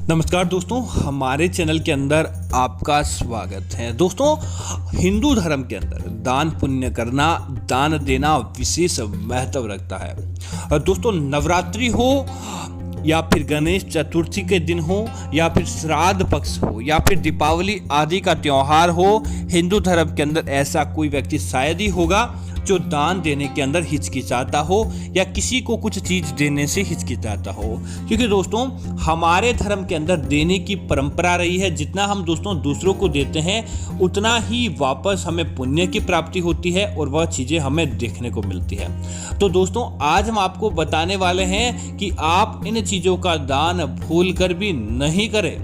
नमस्कार दोस्तों, हमारे चैनल के अंदर आपका स्वागत है। दोस्तों, हिंदू धर्म के अंदर दान पुण्य करना, दान देना विशेष महत्व रखता है। दोस्तों, नवरात्रि हो या फिर गणेश चतुर्थी के दिन हो या फिर श्राद्ध पक्ष हो या फिर दीपावली आदि का त्योहार हो, हिंदू धर्म के अंदर ऐसा कोई व्यक्ति शायद ही होगा जो दान देने के अंदर हिचकिचाता हो या किसी को कुछ चीज देने से हिचकिचाता हो। क्योंकि दोस्तों, हमारे धर्म के अंदर देने की परंपरा रही है। जितना हम दोस्तों दूसरों को देते हैं उतना ही वापस हमें पुण्य की प्राप्ति होती है और वह चीजें हमें देखने को मिलती है। तो दोस्तों, आज हम आपको बताने वाले हैं कि आप इन चीजों का दान भूल कर भी नहीं करें,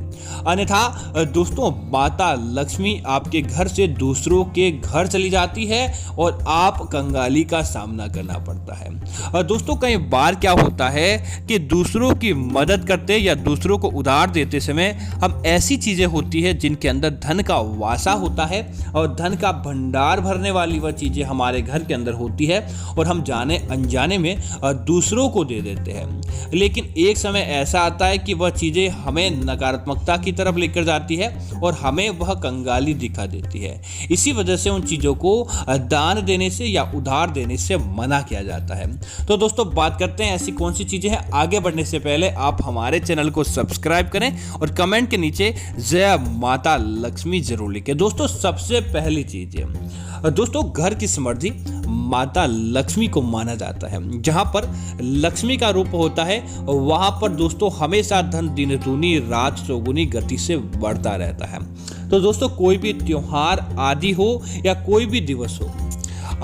अन्यथा दोस्तों माता लक्ष्मी आपके घर से दूसरों के घर चली जाती है और आप कंगाली का सामना करना पड़ता है। दोस्तों, कई बार क्या होता है कि दूसरों की मदद करते या दूसरों को उधार देते समय हम ऐसी चीजें होती है जिनके अंदर धन का वासा होता है और धन का भंडार भरने वाली वह चीजें हमारे घर के अंदर होती है और हम जाने अनजाने में दूसरों को दे देते हैं। लेकिन एक समय ऐसा आता है कि वह चीजें हमें नकारात्मकता की तरफ लेकर जाती है और हमें वह कंगाली दिखा देती है। इसी वजह से उन चीजों को दान देने से या उधार देने से मना किया जाता है। तो दोस्तों, बात करते हैं ऐसी कौन सी चीजें हैं। आगे बढ़ने से पहले आप हमारे चैनल को सब्सक्राइब करें और कमेंट के नीचे जय माता लक्ष्मी जरूर लिखें। दोस्तों, सबसे पहली चीज है दोस्तों, घर की समृद्धि माता लक्ष्मी को माना जाता है। जहां पर लक्ष्मी का रूप होता है वहां पर दोस्तों हमेशा धन दिन दूनी रात चौगुनी गति से बढ़ता रहता है। तो दोस्तों, कोई भी त्योहार आदि हो या कोई भी दिवस हो,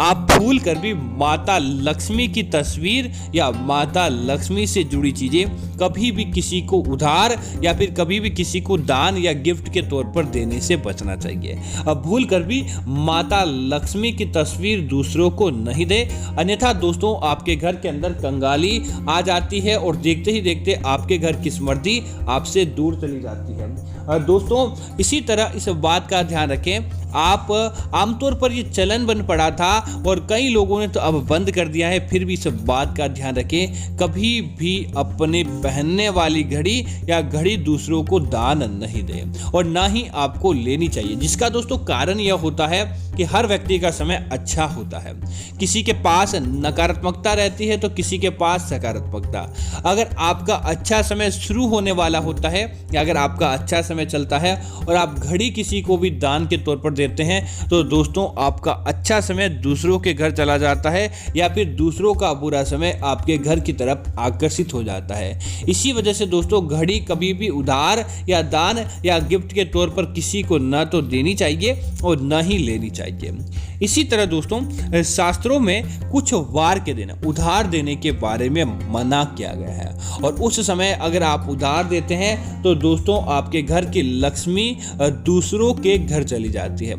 आप भूल कर भी माता लक्ष्मी की तस्वीर या माता लक्ष्मी से जुड़ी चीजें कभी भी किसी को उधार या फिर कभी भी किसी को दान या गिफ्ट के तौर पर देने से बचना चाहिए। अब भूल कर भी माता लक्ष्मी की तस्वीर दूसरों को नहीं दे, अन्यथा दोस्तों आपके घर के अंदर कंगाली आ जाती है और देखते ही देखते आपके घर की समृद्धि आपसे दूर चली जाती है। दोस्तों, इसी तरह इस बात का ध्यान रखें। आप आमतौर पर ये चलन बन पड़ा था और कई लोगों ने तो अब बंद कर दिया है, फिर भी इस बात का ध्यान रखें, कभी भी अपने पहनने वाली घड़ी या घड़ी दूसरों को दान नहीं दें और ना ही आपको लेनी चाहिए। जिसका दोस्तों कारण यह होता है कि हर व्यक्ति का समय अच्छा होता है। किसी के पास नकारात्मकता रहती है तो किसी के पास सकारात्मकता। अगर आपका अच्छा समय शुरू होने वाला होता है या अगर आपका अच्छा समय चलता है और आप घड़ी किसी को भी दान के तौर पर देते हैं तो दोस्तों आपका अच्छा समय दूसरों के घर चला जाता है या फिर दूसरों का बुरा समय आपके घर की तरफ आकर्षित हो जाता है। इसी वजह से दोस्तों घड़ी कभी भी उधार या दान या गिफ्ट के तौर पर किसी को न तो देनी चाहिए और न ही लेनी चाहिए। इसी तरह दोस्तों शास्त्रों में कुछ वार के दिन उधार देने के बारे में मना किया गया है और उस समय अगर आप उधार देते हैं तो दोस्तों आपके घर की लक्ष्मी दूसरों के घर चली जाती है।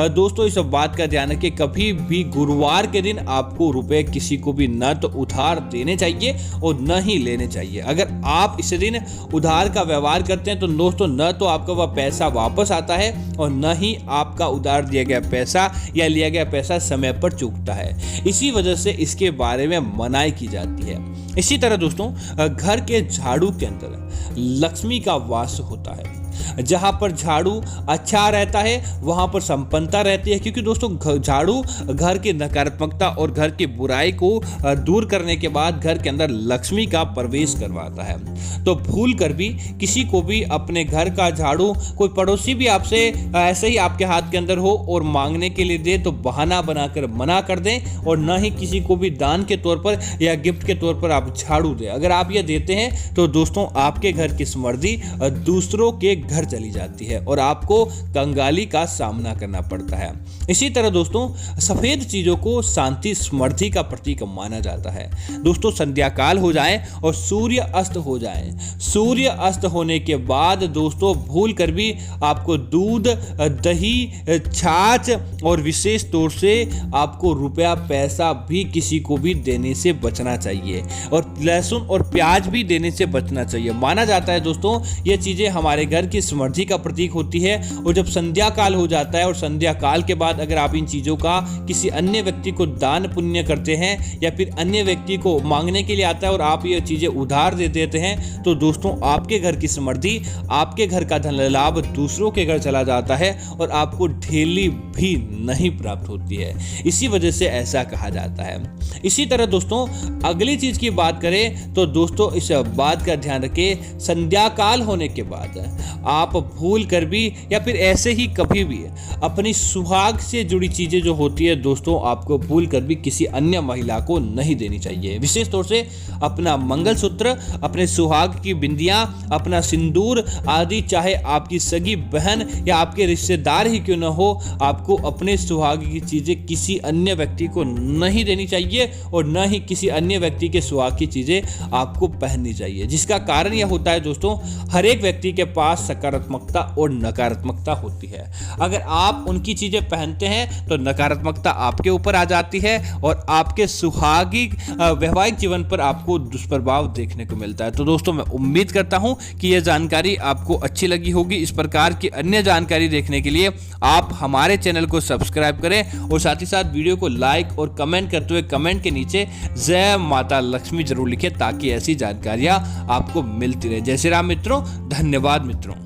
दोस्तों, इस बात का ध्यान रखें, कभी भी गुरुवार के दिन आपको रुपए किसी को भी न तो उधार देने चाहिए और न ही लेने चाहिए। अगर आप इस दिन उधार का व्यवहार करते हैं तो दोस्तों न तो आपका वह पैसा वापस आता है और न ही आपका उधार दिया गया पैसा या लिया गया पैसा समय पर चूकता है। इसी वजह से इसके बारे में मनाही की जाती है। इसी तरह दोस्तों घर के झाड़ू के अंदर लक्ष्मी का वास होता है। जहां पर झाड़ू अच्छा रहता है वहां पर संपन्नता रहती है, क्योंकि दोस्तों झाड़ू घर की नकारात्मकता और घर की बुराई को दूर करने के बाद घर के अंदर लक्ष्मी का प्रवेश करवाता है। तो भूल कर भी किसी को भी अपने घर का झाड़ू कोई पड़ोसी भी आपसे ऐसे ही आपके हाथ के अंदर हो और मांगने के लिए दे तो बहाना बनाकर मना कर दें और न ही किसी को भी दान के तौर पर या गिफ्ट के तौर पर आप झाड़ू दें। अगर आप ये देते हैं तो दोस्तों आपके घर की समृद्धि दूसरों के घर चली जाती है और आपको कंगाली का सामना करना पड़ता है। इसी तरह दोस्तों सफेद चीजों को शांति समृद्धि का प्रतीक माना जाता है। दोस्तों संध्या काल हो जाए और सूर्य अस्त हो जाए, सूर्य अस्त होने के बाद दोस्तों भूल कर भी आपको दूध, दही, छाछ और विशेष तौर से आपको रुपया पैसा भी किसी को भी देने से बचना चाहिए और लहसुन और प्याज भी देने से बचना चाहिए। माना जाता है दोस्तों ये चीजें हमारे घर की समृद्धि का प्रतीक होती है। और जब संध्या काल हो जाता है और संध्या काल के बाद अगर आप इन चीज़ों का किसी अन्य व्यक्ति को दान पुण्य करते हैं या फिर अन्य व्यक्ति को मांगने के लिए आता है और आप ये चीज़ें उधार दे देते हैं, तो दोस्तों आपके घर की समृद्धि, आपके घर का धन लाभ दूसरों के घर चला जाता है और आपको ढेली भी नहीं प्राप्त होती है। इसी वजह से ऐसा कहा जाता है। इसी तरह दोस्तों अगली चीज की बात करें तो दोस्तों इस बात का ध्यान रखें, संध्या काल होने के बाद आप भूल कर भी या फिर ऐसे ही कभी भी अपनी सुहाग से जुड़ी चीजें जो होती है दोस्तों आपको भूल कर भी किसी अन्य महिला को नहीं देनी चाहिए। विशेष तौर से अपना मंगलसूत्र, अपने सुहाग की बिंदियां, अपना सिंदूर आदि, चाहे आपकी सगी बहन या आपके रिश्तेदार ही क्यों न हो, आपको अपने सुहाग की चीजें किसी अन्य व्यक्ति को नहीं देनी चाहिए और न ही किसी अन्य व्यक्ति के सुहाग की चीजें आपको पहननी चाहिए। जिसका कारण यह होता है दोस्तों, हर एक व्यक्ति के पास सकारात्मकता और नकारात्मकता होती है। अगर आप उनकी चीजें पहनते हैं तो नकारात्मकता आपके ऊपर आ जाती है और आपके सुहागिक वैवाहिक जीवन पर आपको दुष्प्रभाव देखने को मिलता है। तो दोस्तों मैं उम्मीद करता हूं कि यह जानकारी आपको अच्छी लगी होगी। इस प्रकार की अन्य जानकारी देखने के लिए आप हमारे चैनल को सब्सक्राइब करें और साथ ही साथ वीडियो को लाइक और कमेंट करते हुए कमेंट के नीचे जय माता लक्ष्मी जरूर लिखें ताकि ऐसी जानकारियां आपको मिलती रहे। जय श्री राम मित्रों, धन्यवाद मित्रों।